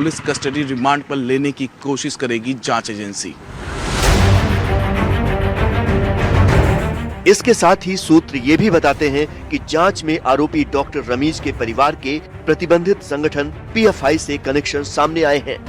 Police custody remand पर लेने की कोशिश करेगी जांच एजेंसी। इसके साथ ही सूत्र ये भी बताते हैं कि जांच में आरोपी डॉक्टर रमीज के परिवार के प्रतिबंधित संगठन पीएफआई से कनेक्शन सामने आए हैं।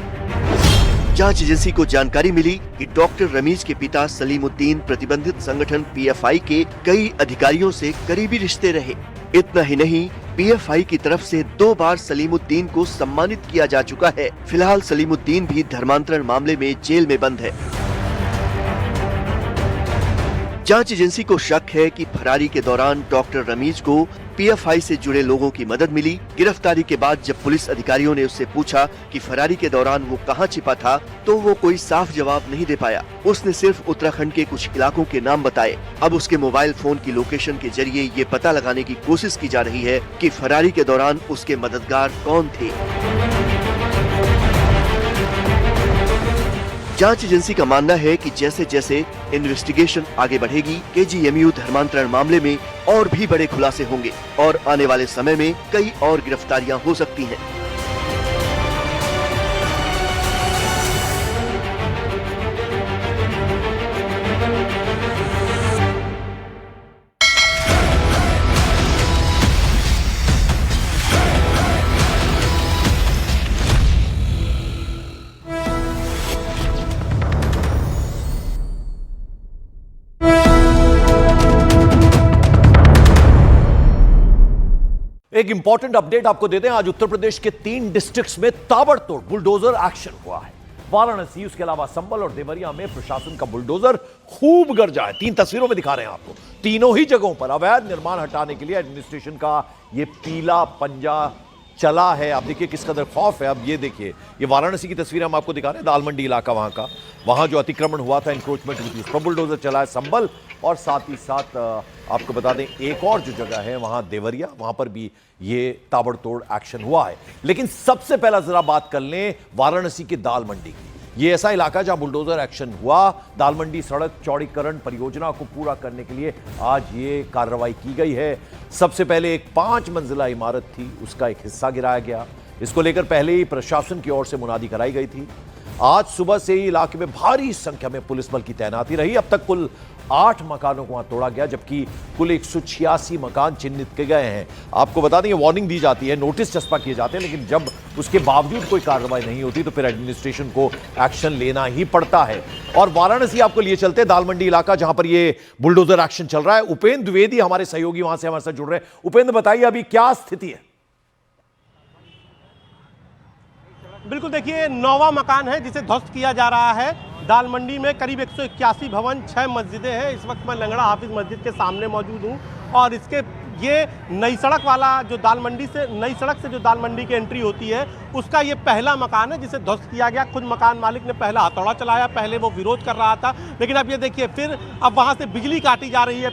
जांच एजेंसी को जानकारी मिली कि डॉक्टर रमीज के पिता सलीमुद्दीन प्रतिबंधित संगठन पीएफआई के कई अधिकारियों से करीबी रिश्ते रहे। इतना ही नहीं, पीएफआई की तरफ से 2 बार सलीमुद्दीन को सम्मानित किया जा चुका है। फिलहाल सलीमुद्दीन भी धर्मांतरण मामले में जेल में बंद है। जांच एजेंसी को शक है कि फरारी के दौरान डॉक्टर रमीज को पीएफआई से जुड़े लोगों की मदद मिली। गिरफ्तारी के बाद जब पुलिस अधिकारियों ने उससे पूछा कि फरारी के दौरान वो कहां छिपा था, तो वो कोई साफ जवाब नहीं दे पाया। उसने सिर्फ उत्तराखंड के कुछ इलाकों के नाम बताए। अब उसके मोबाइल फोन की लोकेशन के जरिए ये पता लगाने की कोशिश की जा रही है कि फरारी के दौरान उसके मददगार कौन थे। जांच एजेंसी का मानना है कि जैसे जैसे इन्वेस्टिगेशन आगे बढ़ेगी, केजीएमयू धर्मांतरण मामले में और भी बड़े खुलासे होंगे और आने वाले समय में कई और गिरफ्तारियां हो सकती हैं। एक इंपॉर्टेंट अपडेट आपको देते हैं। आज उत्तर प्रदेश के 3 डिस्ट्रिक्ट्स में ताबड़तोड़ बुलडोजर एक्शन हुआ है। वाराणसी, उसके अलावा संबल और देवरिया में प्रशासन का बुलडोजर खूब गरजा है। 3 तस्वीरों में दिखा रहे हैं आपको। तीनों ही जगहों पर अवैध निर्माण हटाने के लिए एडमिनिस्ट्रेशन का ये पीला पंजा चला है। आप देखिए किस कदर खौफ है। अब ये देखिए, ये वाराणसी की तस्वीर हम आपको दिखा रहे हैं, दाल मंडी इलाका वहां जो अतिक्रमण हुआ था, इंक्रोचमेंट हुई थी, उस पर बुलडोजर चला है। संबल और साथ ही साथ आपको बता दें एक और जो जगह है वहां देवरिया, वहां पर भी ये ताबड़तोड़ एक्शन हुआ है। लेकिन सबसे पहला जरा बात कर लें वाराणसी के दाल मंडी की। ये ऐसा इलाका जहां बुलडोजर एक्शन हुआ। दाल मंडी सड़क चौड़ीकरण परियोजना को पूरा करने के लिए आज ये कार्रवाई की गई है। सबसे पहले एक 5 मंजिला इमारत थी, उसका एक हिस्सा गिराया गया। इसको लेकर पहले ही प्रशासन की ओर से मुनादी कराई गई थी। आज सुबह से ही इलाके में भारी संख्या में पुलिस बल की तैनाती रही। अब तक कुल 8 मकानों को वहां तोड़ा गया, जबकि कुल 186 मकान चिन्हित किए गए हैं। आपको बता दें, वार्निंग दी जाती है, नोटिस चस्पा किए जाते हैं, लेकिन जब उसके बावजूद कोई कार्रवाई नहीं होती तो फिर एडमिनिस्ट्रेशन को एक्शन लेना ही पड़ता है। और वाराणसी आपको लिए चलते हैं, दाल मंडी इलाका जहां पर ये बुलडोजर एक्शन चल रहा है। उपेंद्र द्विवेदी हमारे सहयोगी वहां से हमारे साथ जुड़ रहे हैं। उपेंद्र, बताइए अभी क्या स्थिति है? बिल्कुल, देखिए 9वां मकान है जिसे ध्वस्त किया जा रहा है। दाल मंडी में करीब 181 भवन, 6 मस्जिदें हैं। इस वक्त मैं लंगड़ा हाफिज मस्जिद के सामने मौजूद हूँ और इसके ये नई सड़क वाला जो दाल मंडी से, नई सड़क से जो दाल मंडी की एंट्री होती है, उसका ये पहला मकान है जिसे ध्वस्त किया गया। खुद मकान मालिक ने पहला हथौड़ा चलाया, पहले वो विरोध कर रहा था, लेकिन अब ये देखिए फिर अब वहाँ से बिजली काटी जा रही है।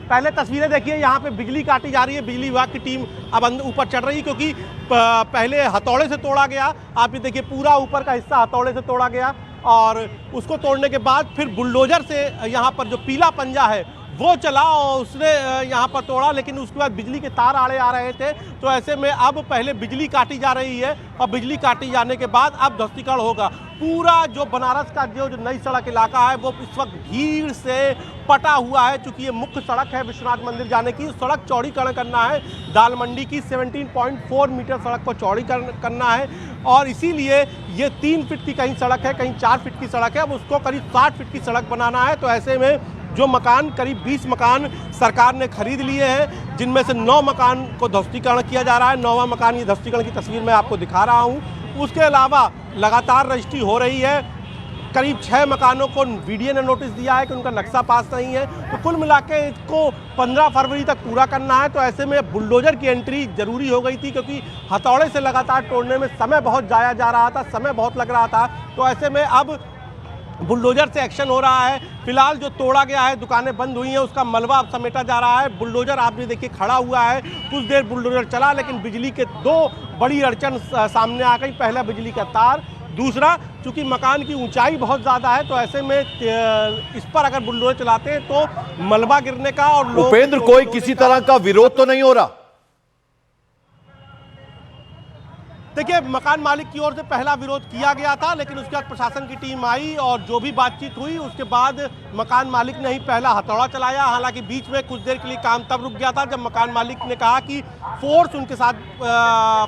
पहले तस्वीरें देखिए, यहाँ पे बिजली काटी जा रही है। बिजली विभाग की टीम अब ऊपर चढ़ रही है क्योंकि पहले हथौड़े से तोड़ा गया। आप ये देखिए पूरा ऊपर का हिस्सा हथौड़े से तोड़ा गया और उसको तोड़ने के बाद फिर बुलडोजर से यहाँ पर जो पीला पंजा है वो चला और उसने यहाँ पर तोड़ा, लेकिन उसके बाद बिजली के तार आड़े आ रहे थे। तो ऐसे में अब पहले बिजली काटी जा रही है और बिजली काटी जाने के बाद अब ध्वस्तीकरण होगा। पूरा जो बनारस का जो नई सड़क इलाका है वो इस वक्त भीड़ से पटा हुआ है। चूंकि ये मुख्य सड़क है विश्वनाथ मंदिर जाने की, सड़क चौड़ीकरण करना है। दाल मंडी की 17.4 मीटर सड़क को चौड़ीकरण करना है और इसीलिए ये 3 फीट की कहीं सड़क है, कहीं 4 फीट की सड़क है, अब उसको करीब 60 फीट की सड़क बनाना है। तो ऐसे में जो मकान, करीब 20 मकान सरकार ने खरीद लिए हैं, जिनमें से 9 मकान को ध्वस्तीकरण किया जा रहा है। 9वां मकान, ये ध्वस्तीकरण की तस्वीर मैं आपको दिखा रहा हूं। उसके अलावा लगातार रजिस्ट्री हो रही है। करीब 6 मकानों को वीडीए ने नोटिस दिया है कि उनका नक्शा पास नहीं है। तो कुल मिला के इसको 15 फरवरी तक पूरा करना है। तो ऐसे में बुलडोजर की एंट्री जरूरी हो गई थी क्योंकि हथौड़े से लगातार तोड़ने में समय बहुत जाया जा रहा था, समय बहुत लग रहा था। तो ऐसे में अब बुलडोजर से एक्शन हो रहा है। फिलहाल जो तोड़ा गया है, दुकानें बंद हुई हैं, उसका मलबा अब समेटा जा रहा है। बुलडोजर आप भी देखिए खड़ा हुआ है। कुछ देर बुलडोजर चला, लेकिन बिजली के 2 बड़ी अड़चन सामने आ गई। पहला बिजली का तार, दूसरा चूंकि मकान की ऊंचाई बहुत ज़्यादा है, तो ऐसे में इस पर अगर बुलडोजर चलाते हैं तो मलबा गिरने का और लोग उपेंद्र, कोई किसी तरह का विरोध तो नहीं हो रहा? देखिए, मकान मालिक की ओर से पहला विरोध किया गया था, लेकिन उसके बाद प्रशासन की टीम आई और जो भी बातचीत हुई उसके बाद मकान मालिक ने ही पहला हथौड़ा चलाया। हालांकि बीच में कुछ देर के लिए काम तब रुक गया था जब मकान मालिक ने कहा कि फोर्स उनके साथ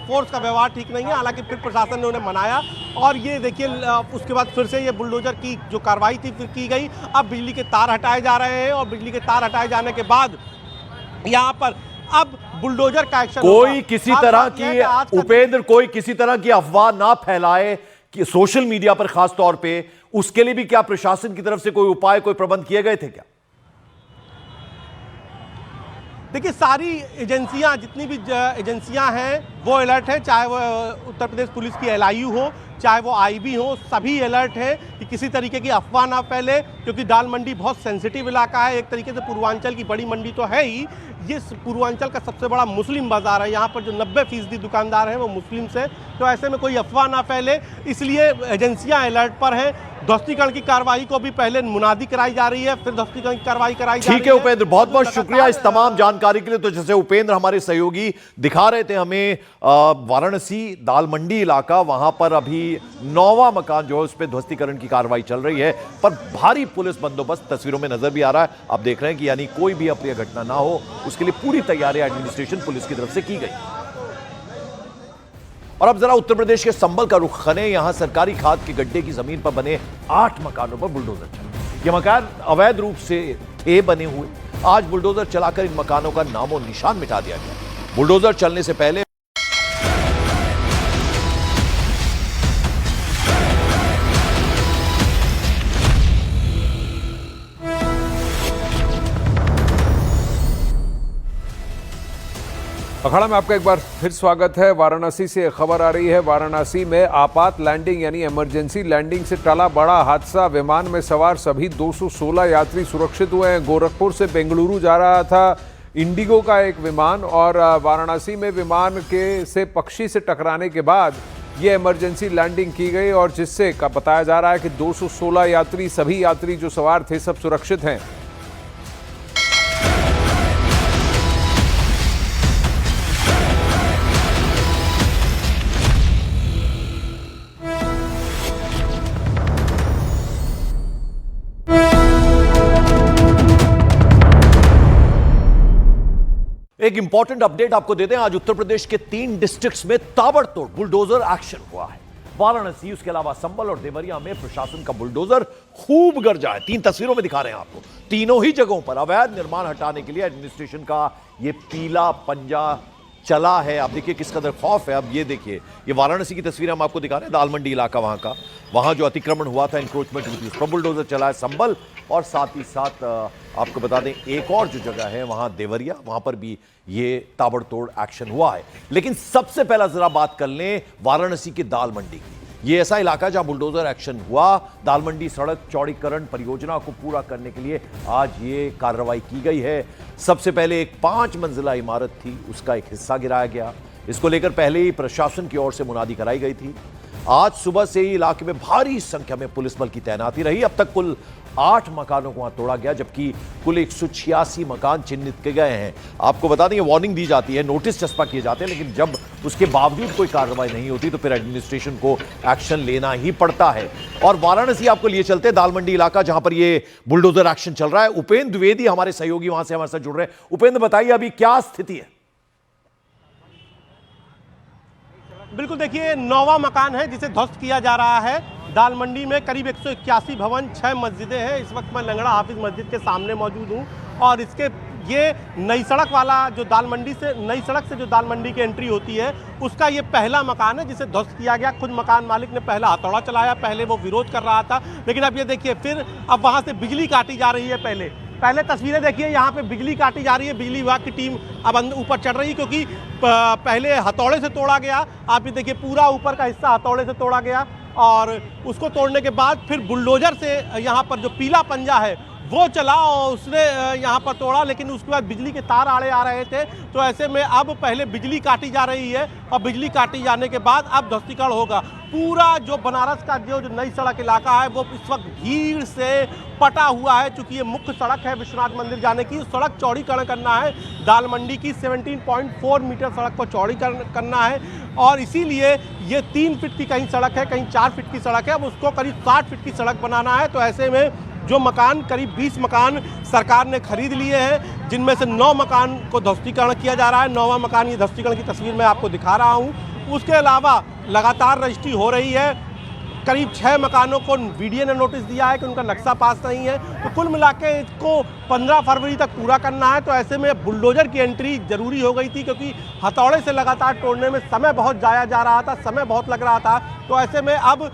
फोर्स का व्यवहार ठीक नहीं है। हालांकि फिर प्रशासन ने उन्हें मनाया और ये देखिए उसके बाद फिर से ये बुलडोजर की जो कार्रवाई थी फिर की गई। अब बिजली के तार हटाए जा रहे हैं और बिजली के तार हटाए जाने के बाद यहाँ पर अब बुलडोजर का एक्शन कोई किसी तरह की उपेंद्र कोई किसी तरह की अफवाह ना फैलाए कि सोशल मीडिया पर खास तौर पे, उसके लिए भी क्या प्रशासन की तरफ से कोई उपाय, कोई प्रबंध किए गए थे क्या? देखिए, सारी एजेंसियां, जितनी भी एजेंसियां हैं वो अलर्ट है, चाहे वो उत्तर प्रदेश पुलिस की एलआईयू हो, चाहे वो आईबी हो, सभी अलर्ट है कि किसी तरीके की अफवाह ना फैले, क्योंकि दाल मंडी बहुत सेंसिटिव इलाका है। एक तरीके से पूर्वांचल की बड़ी मंडी तो है ही, ये पूर्वांचल का सबसे बड़ा मुस्लिम बाजार है। यहाँ पर जो 90% दुकानदार हैं वो मुस्लिम से, तो ऐसे में कोई अफवाह ना फैले, इसलिए एजेंसियां अलर्ट पर हैं। ध्वस्तीकरण की कार्रवाई को भी पहले मुनादी कराई जा रही है, फिर ध्वस्तीकरण की कार्रवाई कराई जा रही है। ठीक है उपेंद्र, बहुत बहुत शुक्रिया इस तमाम जानकारी के लिए। तो जैसे उपेंद्र हमारे सहयोगी दिखा रहे थे हमें वाराणसी दाल मंडी इलाका, वहां पर अभी 9वां मकान जो है उस पर ध्वस्तीकरण की कार्रवाई चल रही है, पर भारी पुलिस बंदोबस्त तस्वीरों में नजर भी आ रहा है। आप देख रहे हैं कि यानी कोई भी अप्रिय घटना ना हो, उसके लिए पूरी तैयारी एडमिनिस्ट्रेशन पुलिस की तरफ से की गई। और अब जरा उत्तर प्रदेश के संभल का रुख करें। यहां सरकारी खाद के गड्ढे की जमीन पर बने 8 मकानों पर बुलडोजर चला। ये मकान अवैध रूप से थे बने हुए। आज बुलडोजर चलाकर इन मकानों का नामो निशान मिटा दिया गया। बुलडोजर चलने से पहले अखाड़ा में आपका एक बार फिर स्वागत है। वाराणसी से खबर आ रही है। वाराणसी में आपात लैंडिंग यानी इमरजेंसी लैंडिंग से टला बड़ा हादसा। विमान में सवार सभी 216 यात्री सुरक्षित हुए हैं। गोरखपुर से बेंगलुरु जा रहा था इंडिगो का एक विमान और वाराणसी में विमान से पक्षी से टकराने के बाद ये इमरजेंसी लैंडिंग की गई और जिससे बताया जा रहा है कि 216 यात्री, सभी यात्री जो सवार थे सब सुरक्षित हैं। एक इंपॉर्टेंट अपडेट आपको देते हैं। आज उत्तर प्रदेश के 3 डिस्ट्रिक्ट्स में ताबड़तोड़ बुलडोजर एक्शन हुआ है। वाराणसी, उसके अलावा संबल और देवरिया में प्रशासन का बुलडोजर खूब गरजा है। 3 तस्वीरों में दिखा रहे हैं आपको। तीनों ही जगहों पर अवैध निर्माण हटाने के लिए एडमिनिस्ट्रेशन का ये पीला पंजा चला है। आप देखिए किस कदर खौफ है। अब ये देखिए, ये वाराणसी की तस्वीर हम आपको दिखा रहे हैं, दाल मंडी इलाका वहां का। वहां जो अतिक्रमण हुआ था, इंक्रोचमेंट हुई थी, उस पर बुलडोजर चला है। संबल और साथ ही साथ आपको बता दें एक और जो जगह है वहां देवरिया, वहां पर भी ये ताबड़तोड़ एक्शन हुआ है। लेकिन सबसे पहला जरा बात कर लें वाराणसी के दाल मंडी की। ये ऐसा इलाका जहां बुलडोजर एक्शन हुआ। दाल मंडी सड़क चौड़ीकरण परियोजना को पूरा करने के लिए आज ये कार्रवाई की गई है। सबसे पहले एक 5 मंजिला इमारत थी, उसका एक हिस्सा गिराया गया। इसको लेकर पहले ही प्रशासन की ओर से मुनादी कराई गई थी। आज सुबह से ही इलाके में भारी संख्या में पुलिस बल की तैनाती रही। अब तक कुल 8 मकानों को वहां तोड़ा गया, जबकि कुल 186 मकान चिन्हित किए गए हैं। आपको बता दें ये वार्निंग दी जाती है, नोटिस चस्पा किए जाते हैं, लेकिन जब उसके बावजूद कोई कार्रवाई नहीं होती तो फिर एडमिनिस्ट्रेशन को एक्शन लेना ही पड़ता है। और वाराणसी आपको लिए चलते हैं, दाल मंडी इलाका जहां पर ये बुलडोजर एक्शन चल रहा है। उपेंद्र द्विवेदी हमारे सहयोगी वहां से हमारे साथ जुड़ रहे हैं। उपेंद्र, बताइए अभी क्या स्थिति है? बिल्कुल, देखिए 9वां मकान है जिसे ध्वस्त किया जा रहा है। दाल मंडी में करीब 181 भवन, 6 मस्जिदें हैं। इस वक्त मैं लंगड़ा हाफिज मस्जिद के सामने मौजूद हूँ और इसके ये नई सड़क वाला जो दाल मंडी से, नई सड़क से जो दाल मंडी की एंट्री होती है, उसका ये पहला मकान है जिसे ध्वस्त किया गया। खुद मकान मालिक ने पहला हथौड़ा चलाया, पहले वो विरोध कर रहा था, लेकिन अब ये देखिए फिर अब वहाँ से बिजली काटी जा रही है। पहले तस्वीरें देखिए, यहाँ पे बिजली काटी जा रही है। बिजली विभाग की टीम अब ऊपर चढ़ रही है क्योंकि पहले हथौड़े से तोड़ा गया। आप ये देखिए पूरा ऊपर का हिस्सा हथौड़े से तोड़ा गया और उसको तोड़ने के बाद फिर बुलडोजर से यहाँ पर जो पीला पंजा है वो चला और उसने यहाँ पर तोड़ा, लेकिन उसके बाद बिजली के तार आड़े आ रहे थे। तो ऐसे में अब पहले बिजली काटी जा रही है और बिजली काटी जाने के बाद अब ध्वस्तीकरण होगा। पूरा जो बनारस का जो नई सड़क इलाका है वो इस वक्त भीड़ से पटा हुआ है। चूंकि ये मुख्य सड़क है विश्वनाथ मंदिर जाने की, सड़क चौड़ीकरण करना है, दाल मंडी की 17.4 मीटर सड़क को चौड़ीकरण करना है और इसीलिए ये 3 फीट की कहीं सड़क है, कहीं 4 फीट की सड़क है, अब उसको करीब 60 फीट की सड़क बनाना है। तो ऐसे में जो मकान, करीब 20 मकान सरकार ने खरीद लिए हैं, जिनमें से 9 मकान को ध्वस्तीकरण किया जा रहा है। 9वां मकान, ये ध्वस्तीकरण की तस्वीर मैं आपको दिखा रहा हूँ। उसके अलावा लगातार रजिस्ट्री हो रही है। करीब 6 मकानों को बीडीए ने नोटिस दिया है कि उनका नक्शा पास नहीं है। तो कुल मिला के इसको 15 फरवरी तक पूरा करना है। तो ऐसे में बुलडोजर की एंट्री जरूरी हो गई थी, क्योंकि हथौड़े से लगातार तोड़ने में समय बहुत जाया जा रहा था, समय बहुत लग रहा था। तो ऐसे में अब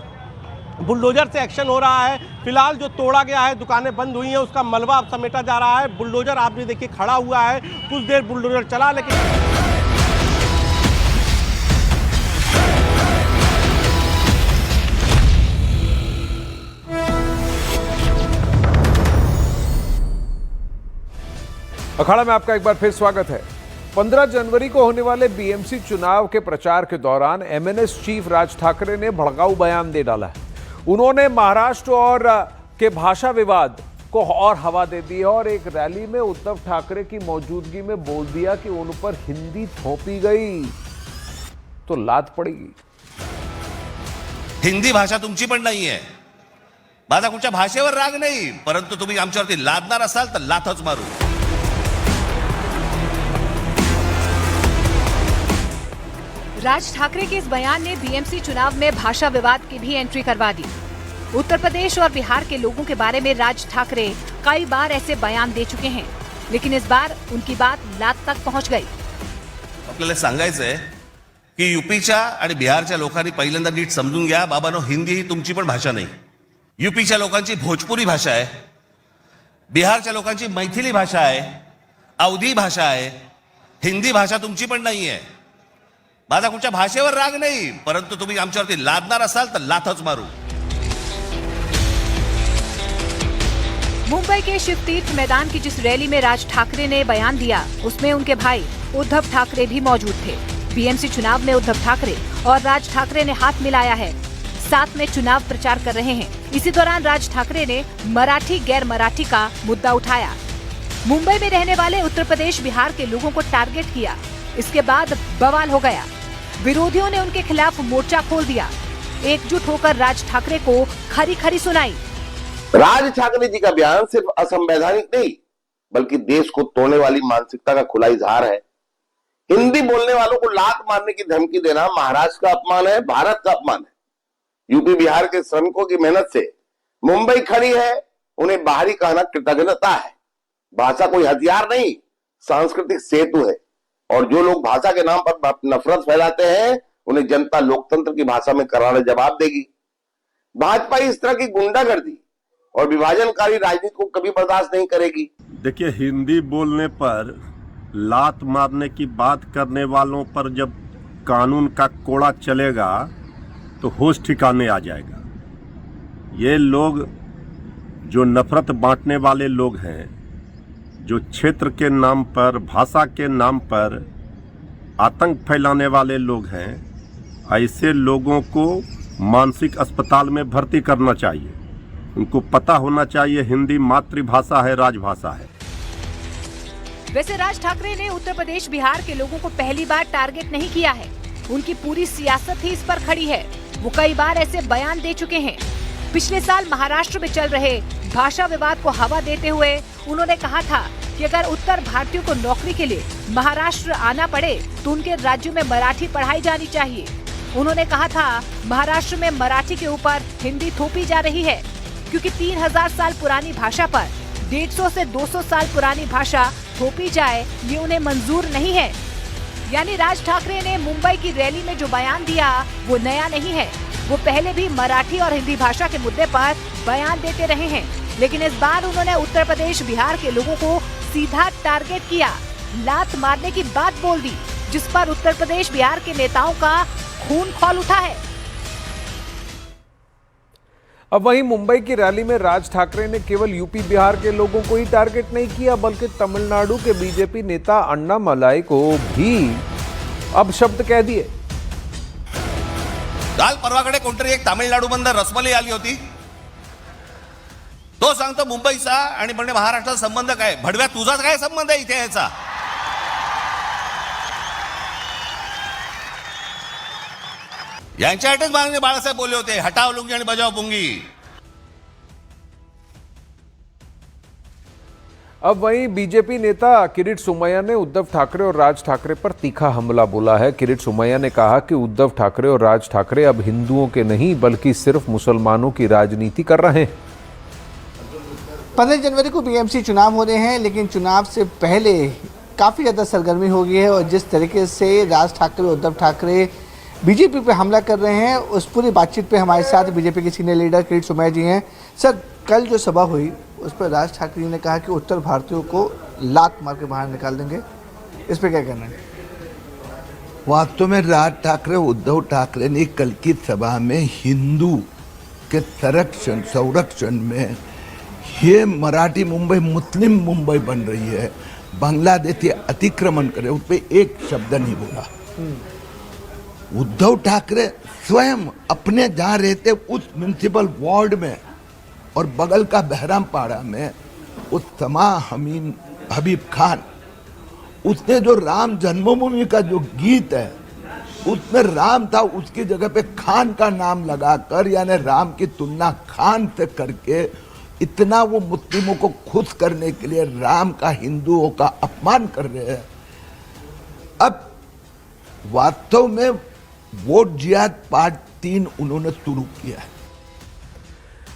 बुलडोजर से एक्शन हो रहा है। फिलहाल जो तोड़ा गया है, दुकानें बंद हुई हैं, उसका मलबा अब समेटा जा रहा है। बुलडोजर आप भी देखिए खड़ा हुआ है, कुछ देर बुलडोजर चला, लेकिन अखाड़ा में आपका एक बार फिर स्वागत है। 15 जनवरी को होने वाले बीएमसी चुनाव के प्रचार के दौरान एमएनएस चीफ राज ठाकरे ने भड़काऊ बयान दे डाला है। उन्होंने महाराष्ट्र और के भाषा विवाद को और हवा दे दी और एक रैली में उद्धव ठाकरे की मौजूदगी में बोल दिया कि उन पर हिंदी थोपी गई तो लात पड़ेगी। हिंदी भाषा तुमची पण नाही आहे, माझा कुठच्या भाषेवर राग नाही, परंतु तुम्ही आमच्यावरती लादणार असाल तर लाथच मारू। राज ठाकरे के इस बयान ने बीएमसी चुनाव में भाषा विवाद की भी एंट्री करवा दी। उत्तर प्रदेश और बिहार के लोगों के बारे में राज ठाकरे कई बार ऐसे बयान दे चुके हैं, लेकिन इस बार उनकी बात लात तक पहुंच गई। आपल्याला सांगायचंय की यूपीच्या आणि बिहारच्या लोकांनी पहिल्यांदा नीट समजून घ्या, बाबांनो, हिंदी ही तुमची पण भाषा नाही। यूपीच्या लोकांची भोजपुरी भाषा आहे, बिहारच्या लोकांची मैथिली भाषा आहे, अवधी भाषा आहे। हिंदी भाषा तुमची पण नाहीये। माझा कुठच्या भाषेवर राग नाही, परंतु तुम्ही आमच्यावरती लादणार असाल तर लाथच मारू। मुंबई के शिवतीर्थ मैदान की जिस रैली में राज ठाकरे ने बयान दिया, उसमें उनके भाई उद्धव ठाकरे भी मौजूद थे। बीएमसी चुनाव में उद्धव ठाकरे और राज ठाकरे ने हाथ मिलाया है, साथ में चुनाव प्रचार कर रहे हैं। इसी दौरान राज ठाकरे ने मराठी गैर मराठी का मुद्दा उठाया। मुंबई में रहने वाले उत्तर प्रदेश बिहार के लोगों को टारगेट किया। इसके बाद बवाल हो गया। विरोधियों ने उनके खिलाफ मोर्चा खोल दिया। एकजुट होकर राज ठाकरे को खरी खरी सुनाई। राज ठाकरे जी का बयान सिर्फ असंवैधानिक नहीं, बल्कि देश को तोड़ने वाली मानसिकता का खुला इजहार है। हिंदी बोलने वालों को लात मारने की धमकी देना महाराष्ट्र का अपमान है, भारत का अपमान है। यूपी बिहार के श्रमिकों की मेहनत से मुंबई खड़ी है, उन्हें बाहरी कहना कृतज्ञता है। भाषा कोई हथियार नहीं, सांस्कृतिक सेतु है। और जो लोग भाषा के नाम पर नफरत फैलाते हैं, उन्हें जनता लोकतंत्र की भाषा में करारा जवाब देगी। भाजपा इस तरह की गुंडागर्दी और विभाजनकारी राजनीति को कभी बर्दाश्त नहीं करेगी। देखिए, हिंदी बोलने पर लात मारने की बात करने वालों पर जब कानून का कोड़ा चलेगा तो होश ठिकाने आ जाएगा। ये लोग जो नफरत बांटने वाले लोग हैं, जो क्षेत्र के नाम पर, भाषा के नाम पर आतंक फैलाने वाले लोग हैं, ऐसे लोगों को मानसिक अस्पताल में भर्ती करना चाहिए। उनको पता होना चाहिए हिंदी मातृभाषा है, राजभाषा है। वैसे राज ठाकरे ने उत्तर प्रदेश बिहार के लोगों को पहली बार टारगेट नहीं किया है। उनकी पूरी सियासत ही इस पर खड़ी है। वो कई बार ऐसे बयान दे चुके हैं। पिछले साल महाराष्ट्र में चल रहे भाषा विवाद को हवा देते हुए उन्होंने कहा था कि अगर उत्तर भारतीयों को नौकरी के लिए महाराष्ट्र आना पड़े तो उनके राज्यों में मराठी पढ़ाई जानी चाहिए। उन्होंने कहा था महाराष्ट्र में मराठी के ऊपर हिंदी थोपी जा रही है, क्योंकि 3000 साल पुरानी भाषा पर 150 से 200 साल पुरानी भाषा थोपी जाए, ये उन्हें मंजूर नहीं है। यानी राज ठाकरे ने मुंबई की रैली में जो बयान दिया वो नया नहीं है। वो पहले भी मराठी और हिंदी भाषा के मुद्दे पर बयान देते रहे हैं, लेकिन इस बार उन्होंने उत्तर प्रदेश बिहार के लोगों को सीधा टारगेट किया, लात मारने की बात बोल दी, जिस पर उत्तर प्रदेश बिहार के नेताओं का खून खौल उठा है। अब वहीं मुंबई की रैली में राज ठाकरे ने केवल यूपी बिहार के लोगों को ही टारगेट नहीं किया, बल्कि तमिलनाडु के बीजेपी नेता अन्नामलाई को भी अब शब्द कह दिए। काल परवाकडे कोणतरी एक तामिळनाडू बंदर रसमलाई आली होती, तो सांगतो मुंबईचा आणि म्हणजे महाराष्ट्राचा संबंध काय, भडव्या तुझाच काय संबंध आहे इथे याचा? यांच्यासाठीच माननीय बाळासाहेब बोलले होते, हटाव लुंगी आणि बजाव पुंगी. अब वहीं बीजेपी नेता किरीट सोमैया ने उद्धव ठाकरे और राज ठाकरे पर तीखा हमला बोला है. किरीट सोमैया ने कहा कि उद्धव ठाकरे और राज ठाकरे अब हिंदुओं के नहीं बल्कि सिर्फ मुसलमानों की राजनीति कर रहे हैं. 15 जनवरी को बीएमसी चुनाव हो रहे हैं, लेकिन चुनाव से पहले काफ़ी ज़्यादा सरगर्मी हो गई है और जिस तरीके से राज ठाकरे उद्धव ठाकरे बीजेपी पे हमला कर रहे हैं, उस पूरी बातचीत पे हमारे साथ बीजेपी के सीनियर लीडर किरीट सोमैया जी हैं. सर, कल जो सभा हुई उस पर राज ठाकरे जी ने कहा कि उत्तर भारतीयों को लात मार के बाहर निकाल देंगे, इस पर क्या कहना है? वास्तव में राज ठाकरे उद्धव ठाकरे ने कल की सभा में हिंदू के संरक्षण में ये मराठी मुंबई मुस्लिम मुंबई बन रही है, बांग्लादेशी अतिक्रमण करे, उस पर एक शब्द नहीं बोला. उद्धव ठाकरे स्वयं अपने जहाँ रहते उस म्यूनिसिपल वार्ड में और बगल का बहरामपाड़ा में उस समा हबीब खान, उसने जो राम जन्मभूमि का जो गीत है उसमें राम था, उसकी जगह पे खान का नाम लगाकर, यानी राम की तुलना खान से करके इतना वो मुस्लिमों को खुश करने के लिए राम का हिंदुओं का अपमान कर रहे हैं. अब वास्तव में वोट जिहाद पार्ट 3 उन्होंने शुरू किया है.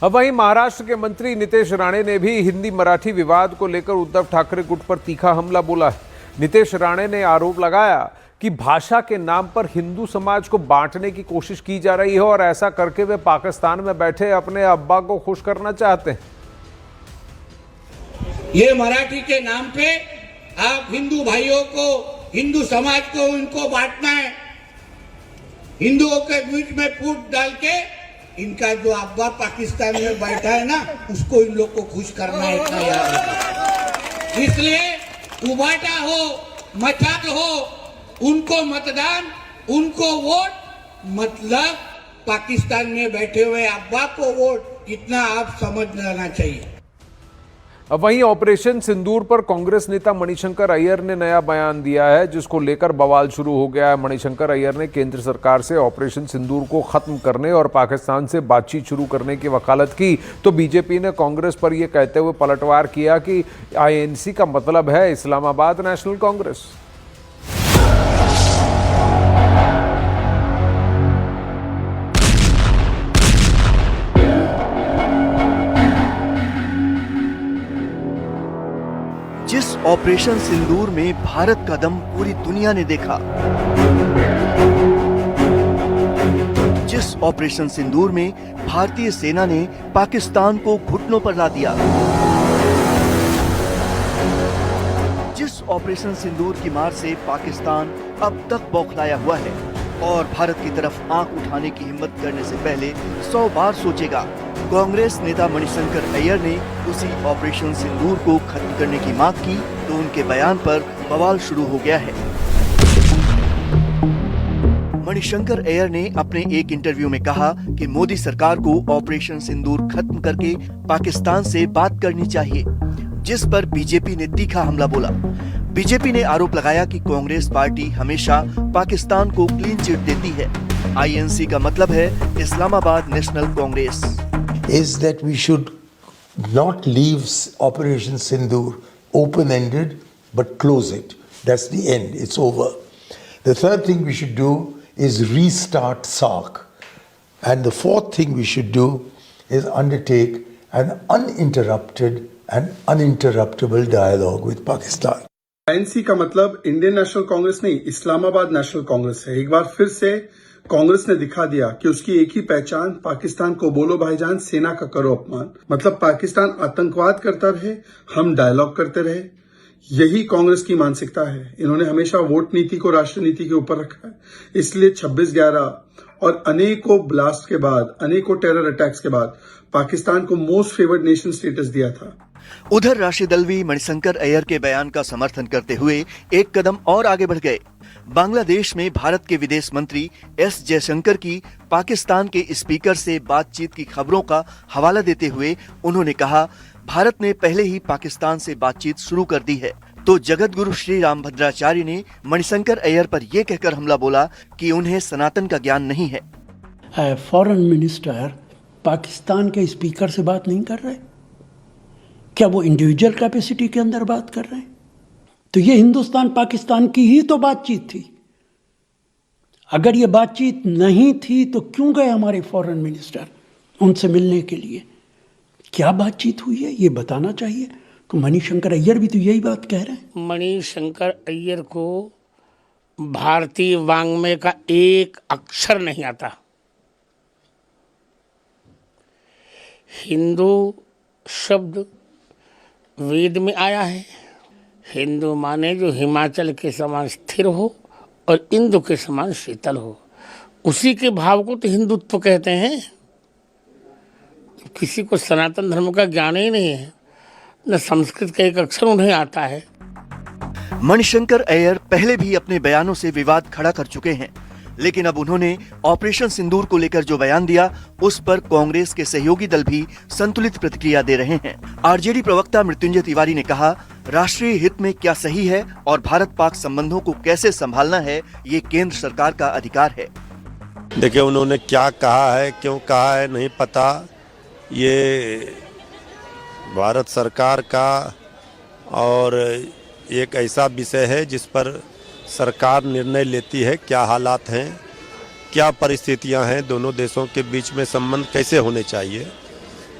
अब वहीं महाराष्ट्र के मंत्री नितेश राणे ने भी हिंदी मराठी विवाद को लेकर उद्धव ठाकरे गुट पर तीखा हमला बोला है. नितेश राणे ने आरोप लगाया कि भाषा के नाम पर हिंदू समाज को बांटने की कोशिश की जा रही है और ऐसा करके वे पाकिस्तान में बैठे अपने अब्बा को खुश करना चाहते हैं. ये मराठी के नाम पे आप हिंदू भाइयों को, हिंदू समाज को उनको बांटना है, हिंदुओं के बीच में फूट डाल के इनका जो अब्बा पाकिस्तान में बैठा है ना, उसको इन लोग को खुश करना है इतना याद रखना. इसलिए उबाटा हो, मचात हो, उनको मतदान, उनको वोट, मतलब पाकिस्तान में बैठे हुए अब्बा को वोट, कितना आप समझ लेना चाहिए. अब वहीं ऑपरेशन सिंदूर पर कांग्रेस नेता मणिशंकर अय्यर ने नया बयान दिया है, जिसको लेकर बवाल शुरू हो गया है. मणिशंकर अय्यर ने केंद्र सरकार से ऑपरेशन सिंदूर को खत्म करने और पाकिस्तान से बातचीत शुरू करने की वकालत की, तो बीजेपी ने कांग्रेस पर यह कहते हुए पलटवार किया कि आईएनसी का मतलब है इस्लामाबाद नेशनल कांग्रेस. जिस ऑपरेशन सिंदूर में भारत का दम पूरी दुनिया ने देखा, जिस ऑपरेशन सिंदूर में भारतीय सेना ने पाकिस्तान को घुटनों पर ला दिया, जिस ऑपरेशन सिंदूर की मार से पाकिस्तान अब तक बौखलाया हुआ है और भारत की तरफ आंख उठाने की हिम्मत करने से पहले 100 बार सोचेगा, कांग्रेस नेता मणिशंकर अय्यर ने उसी ऑपरेशन सिंदूर को खत्म करने की मांग की, तो उनके बयान पर बवाल शुरू हो गया है. मणिशंकर अय्यर ने अपने एक इंटरव्यू में कहा कि मोदी सरकार को ऑपरेशन सिंदूर खत्म करके पाकिस्तान से बात करनी चाहिए, जिस पर बीजेपी ने तीखा हमला बोला. बीजेपी ने आरोप लगाया कि कांग्रेस पार्टी हमेशा पाकिस्तान को क्लीन चिट देती है. आईएनसी का मतलब है Islamabad national Congress. Is that we should not leave Operation Sindoor open-ended, but close it. That's the end. It's over. The third thing we should do is restart SARC. And the fourth thing we should do is undertake an uninterrupted and uninterruptible dialogue with Pakistan. INC का मतलब Indian national Congress नहीं, Islamabad national Congress है. एक बार फिर से कांग्रेस ने दिखा दिया कि उसकी एक ही पहचान, पाकिस्तान को बोलो भाईजान, सेना का करो अपमान. मतलब पाकिस्तान आतंकवाद करता रहे, हम डायलॉग करते रहे. यही कांग्रेस की मानसिकता है। इन्होंने हमेशा वोट नीति को राष्ट्र नीति के ऊपर रखा है, इसलिए 26/11 और अनेकों ब्लास्ट के बाद, अनेकों टेरर अटैक्स के बाद पाकिस्तान को मोस्ट फेवर्ड नेशन स्टेटस दिया था। उधर राशिद अल्वी मणिशंकर अय्यर के बयान का समर्थन करते हुए एक कदम और आगे बढ़ गए। बांग्लादेश में भारत के विदेश मंत्री एस जयशंकर की पाकिस्तान के स्पीकर से बातचीत की खबरों का हवाला देते हुए उन्होंने कहा, भारत ने पहले ही पाकिस्तान से बातचीत शुरू कर दी है। तो जगत गुरु श्री रामभद्राचार्य ने मणिशंकर अय्यर पर यह कहकर हमला बोला कि उन्हें सनातन का ज्ञान नहीं है। फॉरेन मिनिस्टर पाकिस्तान के स्पीकर से बात नहीं कर रहे? क्या वो इंडिविजुअल कैपेसिटी के अंदर बात कर रहे हैं? तो ये हिंदुस्तान पाकिस्तान की ही तो बातचीत थी। अगर ये बातचीत नहीं थी तो क्यों गए हमारे फॉरेन मिनिस्टर उनसे मिलने के लिए? क्या बातचीत हुई है ये बताना चाहिए। तो मणिशंकर अय्यर भी तो यही बात कह रहे हैं। मणिशंकर अय्यर को भारतीय वाङ्मय का एक अक्षर नहीं आता। हिंदू शब्द वेद में आया है। हिंदू माने जो हिमाचल के समान स्थिर हो और इंदु के समान शीतल हो, उसी के भाव को तो हिंदुत्व कहते हैं। किसी को सनातन धर्म का ज्ञान ही नहीं है, न संस्कृत का एक अक्षर उन्हें आता है। मणिशंकर अय्यर पहले भी अपने बयानों से विवाद खड़ा कर चुके हैं, लेकिन अब उन्होंने ऑपरेशन सिंदूर को लेकर जो बयान दिया उस पर कांग्रेस के सहयोगी दल भी संतुलित प्रतिक्रिया दे रहे हैं। आरजेडी प्रवक्ता मृत्युंजय तिवारी ने कहा, राष्ट्रीय हित में क्या सही है और भारत पाक संबंधों को कैसे संभालना है, ये केंद्र सरकार का अधिकार है। देखिए, उन्होंने क्या कहा है, क्यों कहा है नहीं पता। ये भारत सरकार का और एक ऐसा विषय है जिस पर सरकार निर्णय लेती है। क्या हालात हैं, क्या परिस्थितियां हैं, दोनों देशों के बीच में संबंध कैसे होने चाहिए,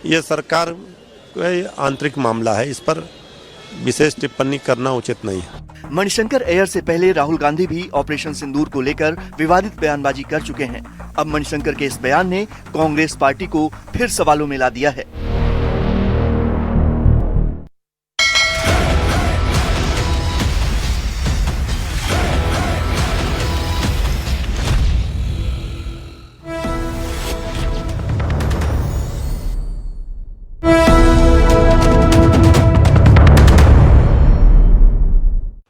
ये सरकार का आंतरिक मामला है। इस पर विशेष टिप्पणी करना उचित नहीं है। मणिशंकर अय्यर से पहले राहुल गांधी भी ऑपरेशन सिंदूर को लेकर विवादित बयानबाजी कर चुके हैं। अब मणिशंकर के इस बयान ने कांग्रेस पार्टी को फिर सवालों में ला दिया है।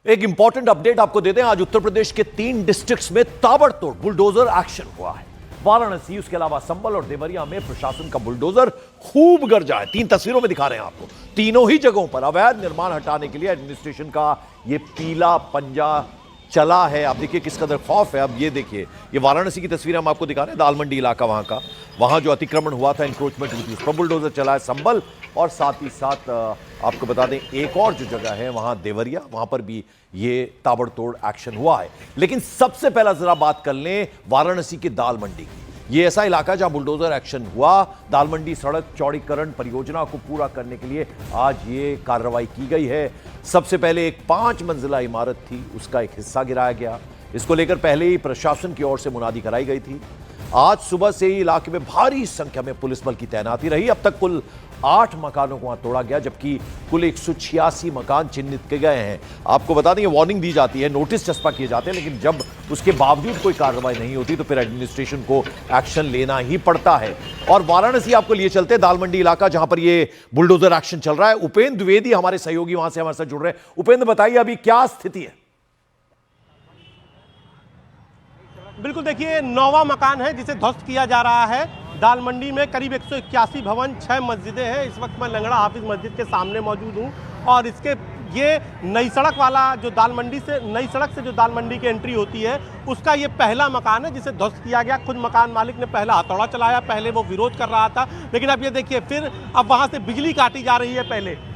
एक इंपॉर्टेंट अपडेट आपको देते हैं। आज उत्तर प्रदेश के 3 डिस्ट्रिक्ट्स में ताबड़तोड़ बुलडोजर एक्शन हुआ है। वाराणसी, उसके अलावा संबल और देवरिया में प्रशासन का बुलडोजर खूब गरजा है। 3 तस्वीरों में दिखा रहे हैं आपको। तीनों ही जगहों पर अवैध निर्माण हटाने के लिए एडमिनिस्ट्रेशन का ये पीला पंजा चला है। आप देखिए किस कदर खौफ है। अब ये देखिए, ये वाराणसी की तस्वीरें हम आपको दिखा रहे हैं, दाल मंडी इलाका वहां का, वहां जो अतिक्रमण हुआ था, इंक्रोचमेंट हुई थी, उस पर बुलडोजर चला है। संबल और साथ ही साथ आपको बता दें एक और जो जगह है वहां देवरिया, वहां पर भी ये ताबड़तोड़ एक्शन हुआ है। लेकिन सबसे पहला जरा बात कर लें वाराणसी के दाल मंडी की। ये ऐसा इलाका जहां बुलडोजर एक्शन हुआ। दाल मंडी सड़क चौड़ीकरण परियोजना को पूरा करने के लिए आज ये कार्रवाई की गई है। सबसे पहले एक 5 मंजिला इमारत थी, उसका एक हिस्सा गिराया गया। इसको लेकर पहले ही प्रशासन की ओर से मुनादी कराई गई थी। आज सुबह से ही इलाके में भारी संख्या में पुलिस बल की तैनाती रही। अब तक कुल 8 मकानों को वहां तोड़ा गया, जबकि कुल 186 मकान चिन्हित किए गए हैं। आपको बता दें, वार्निंग दी जाती है, नोटिस चस्पा किए जाते हैं, लेकिन जब उसके बावजूद कोई कार्रवाई नहीं होती तो फिर एडमिनिस्ट्रेशन को एक्शन लेना ही पड़ता है। और वाराणसी आपको लिए चलते दाल मंडी इलाका, जहां पर ये बुलडोजर एक्शन चल रहा है। उपेंद्र द्विवेदी हमारे सहयोगी वहां से हमारे साथ जुड़ रहे हैं। उपेंद्र, बताइए अभी क्या स्थिति है? बिल्कुल, देखिए 9वां मकान है जिसे ध्वस्त किया जा रहा है। दाल मंडी में करीब 181 भवन, 6 मस्जिदें हैं। इस वक्त मैं लंगड़ा हाफिज मस्जिद के सामने मौजूद हूं और इसके ये नई सड़क वाला जो दाल मंडी से, नई सड़क से जो दाल मंडी की एंट्री होती है, उसका ये पहला मकान है जिसे ध्वस्त किया गया। खुद मकान मालिक ने पहला हथौड़ा चलाया, पहले वो विरोध कर रहा था, लेकिन अब ये देखिए फिर अब वहाँ से बिजली काटी जा रही है।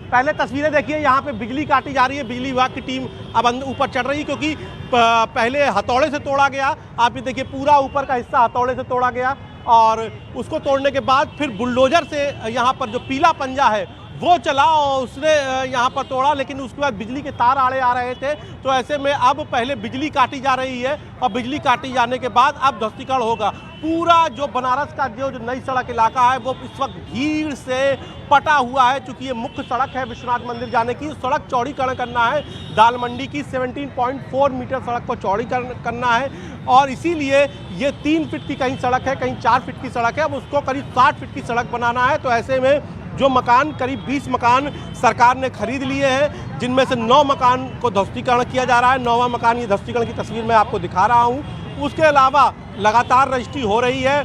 पहले तस्वीरें देखिए, यहाँ पे बिजली काटी जा रही है। बिजली विभाग की टीम अब ऊपर चढ़ रही है क्योंकि पहले हथौड़े से तोड़ा गया। आप ये देखिए पूरा ऊपर का हिस्सा हथौड़े से तोड़ा गया और उसको तोड़ने के बाद फिर बुलडोजर से यहाँ पर जो पीला पंजा है वो चला और उसने यहाँ पर तोड़ा, लेकिन उसके बाद बिजली के तार आड़े आ रहे थे। तो ऐसे में अब पहले बिजली काटी जा रही है और बिजली काटी जाने के बाद अब ध्वस्तीकरण होगा। पूरा जो बनारस का जो नई सड़क इलाका है वो इस वक्त भीड़ से पटा हुआ है, क्योंकि ये मुख्य सड़क है विश्वनाथ मंदिर जाने की। सड़क चौड़ीकरण करना है, दाल मंडी की 17.4 मीटर सड़क को चौड़ीकरण करना है और इसीलिए ये 3 फीट की कहीं सड़क है, कहीं 4 फीट की सड़क है, अब उसको करीब 60 फीट की सड़क बनाना है। तो ऐसे में जो मकान, करीब 20 मकान सरकार ने खरीद लिए हैं, जिनमें से 9 मकान को ध्वस्तीकरण किया जा रहा है। 9वां मकान, ये ध्वस्तीकरण की तस्वीर मैं आपको दिखा रहा हूँ। उसके अलावा लगातार रजिस्ट्री हो रही है।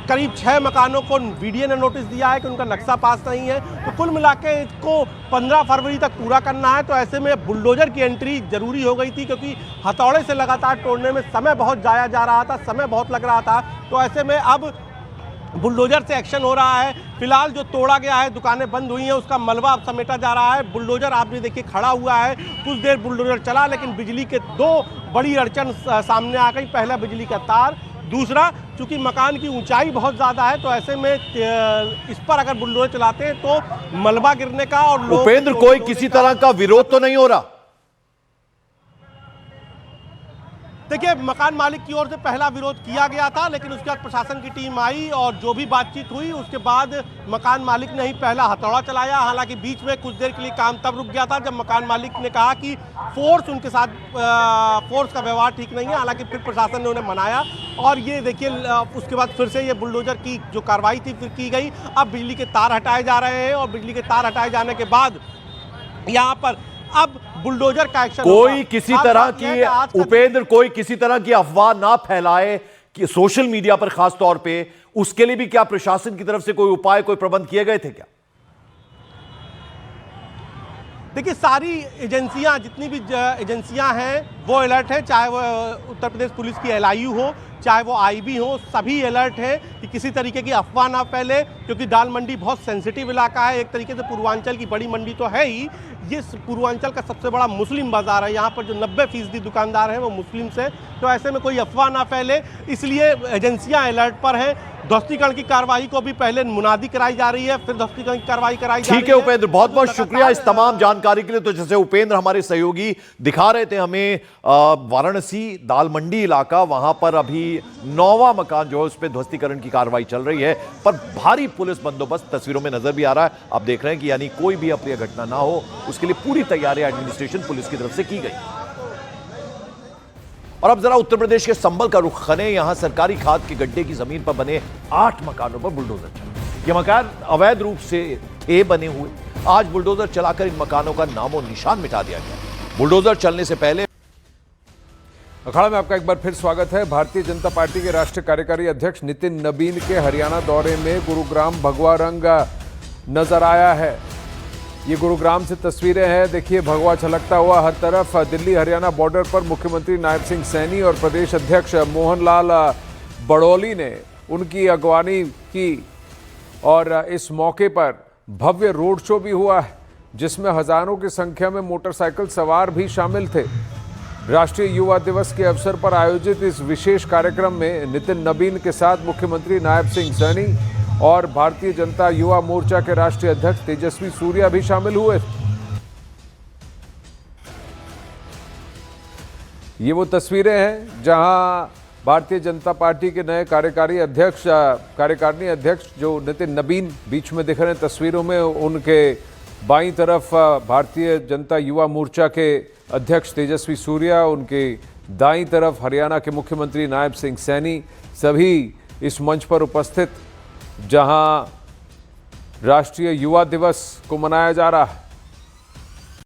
करीब 6 मकानों को वीडियो ने नोटिस दिया है कि उनका नक्शा पास नहीं है। तो कुल मिला के इसको 15 फरवरी तक पूरा करना है। तो ऐसे में बुलडोजर की एंट्री जरूरी हो गई थी, क्योंकि हथौड़े से लगातार तोड़ने में समय बहुत जाया जा रहा था, समय बहुत लग रहा था। तो ऐसे में अब बुलडोजर से एक्शन हो रहा है। फिलहाल जो तोड़ा गया है, दुकानें बंद हुई हैं, उसका मलबा अब समेटा जा रहा है। बुलडोजर आपने देखिए खड़ा हुआ है, कुछ देर बुलडोजर चला, लेकिन बिजली के 2 बड़ी अड़चन सामने आ गई। पहला बिजली का तार, दूसरा चूंकि मकान की ऊंचाई बहुत ज़्यादा है, तो ऐसे में इस पर अगर बुलडोजर चलाते हैं तो मलबा गिरने का और लोग उपेंद्र, कोई किसी तरह का विरोध तो नहीं हो रहा? देखिए, मकान मालिक की ओर से पहला विरोध किया गया था, लेकिन उसके बाद प्रशासन की टीम आई और जो भी बातचीत हुई उसके बाद मकान मालिक ने ही पहला हथौड़ा चलाया। हालांकि बीच में कुछ देर के लिए काम तब रुक गया था जब मकान मालिक ने कहा कि फोर्स उनके साथ फोर्स का व्यवहार ठीक नहीं है। हालांकि फिर प्रशासन ने उन्हें मनाया और ये देखिए उसके बाद फिर से ये बुलडोजर की जो कार्रवाई थी फिर की गई। अब बिजली के तार हटाए जा रहे हैं और बिजली के तार हटाए जाने के बाद यहाँ पर अब बुलडोजर का एक्शन कोई किसी तरह की, उपेंद्र, कोई किसी तरह की अफवाह ना फैलाए कि सोशल मीडिया पर खास तौर पे, उसके लिए भी क्या प्रशासन की तरफ से कोई उपाय, कोई प्रबंध किए गए थे क्या? देखिए, सारी एजेंसियां, जितनी भी एजेंसियां हैं वो अलर्ट है, चाहे वो उत्तर प्रदेश पुलिस की LIU हो, चाहे वो IB हो, सभी अलर्ट है कि किसी तरीके की अफवाह ना फैले, क्योंकि दाल मंडी बहुत सेंसिटिव इलाका है। एक तरीके से पूर्वांचल की बड़ी मंडी तो है ही, ये पूर्वांचल का सबसे बड़ा मुस्लिम बाजार है। यहाँ पर जो 90% दुकानदार हैं वो मुस्लिम से। तो ऐसे में कोई अफवाह ना फैले, इसलिए एजेंसियां अलर्ट पर हैं। ध्वस्तीकरण की कार्रवाई को भी पहले मुनादी कराई जा रही है, फिर ध्वस्तीकरण की कार्रवाई कराई जा रही है। ठीक है उपेंद्र, बहुत बहुत शुक्रिया इस तमाम जानकारी के लिए। तो जैसे उपेंद्र हमारे सहयोगी दिखा रहे थे हमें वाराणसी दाल मंडी इलाका, वहां पर अभी 9वां मकान जो है उस पर ध्वस्तीकरण की कार्रवाई चल रही है, पर भारी पुलिस बंदोबस्त तस्वीरों में नजर भी आ रहा है। आप देख रहे हैं कि यानी कोई भी अप्रिय घटना ना हो, उसके लिए पूरी तैयारी एडमिनिस्ट्रेशन पुलिस की तरफ से की गई। और अब जरा उत्तर प्रदेश के संभल का रुख करें। यहां सरकारी खाद के गड्ढे की जमीन पर बने 8 मकानों पर बुलडोजर चला। ये मकान अवैध रूप से थे बने हुए। आज बुलडोजर चलाकर इन मकानों का नामो निशान मिटा दिया गया। बुलडोजर चलने से पहले अखाड़ा में आपका एक बार फिर स्वागत है। भारतीय जनता पार्टी के राष्ट्रीय कार्यकारी अध्यक्ष नितिन नबीन के हरियाणा दौरे में गुरुग्राम भगवा रंग नजर आया है। ये गुरुग्राम से तस्वीरें हैं, देखिए भगवा छलकता हुआ हर तरफ। दिल्ली हरियाणा बॉर्डर पर मुख्यमंत्री नायब सिंह सैनी और प्रदेश अध्यक्ष मोहन लाल बड़ौली ने उनकी अगवानी की और इस मौके पर भव्य रोड शो भी हुआ है, जिसमें हजारों की संख्या में मोटरसाइकिल सवार भी शामिल थे। राष्ट्रीय युवा दिवस के अवसर पर आयोजित इस विशेष कार्यक्रम में नितिन नबीन के साथ मुख्यमंत्री नायब सिंह सैनी और भारतीय जनता युवा मोर्चा के राष्ट्रीय अध्यक्ष तेजस्वी सूर्या भी शामिल हुए। ये वो तस्वीरें हैं जहां भारतीय जनता पार्टी के नए कार्यकारिणी अध्यक्ष जो नितिन नबीन बीच में दिख रहे हैं तस्वीरों में, उनके बाईं तरफ भारतीय जनता युवा मोर्चा के अध्यक्ष तेजस्वी सूर्या, उनके दाईं तरफ हरियाणा के मुख्यमंत्री नायब सिंह सैनी, सभी इस मंच पर उपस्थित जहां राष्ट्रीय युवा दिवस को मनाया जा रहा है।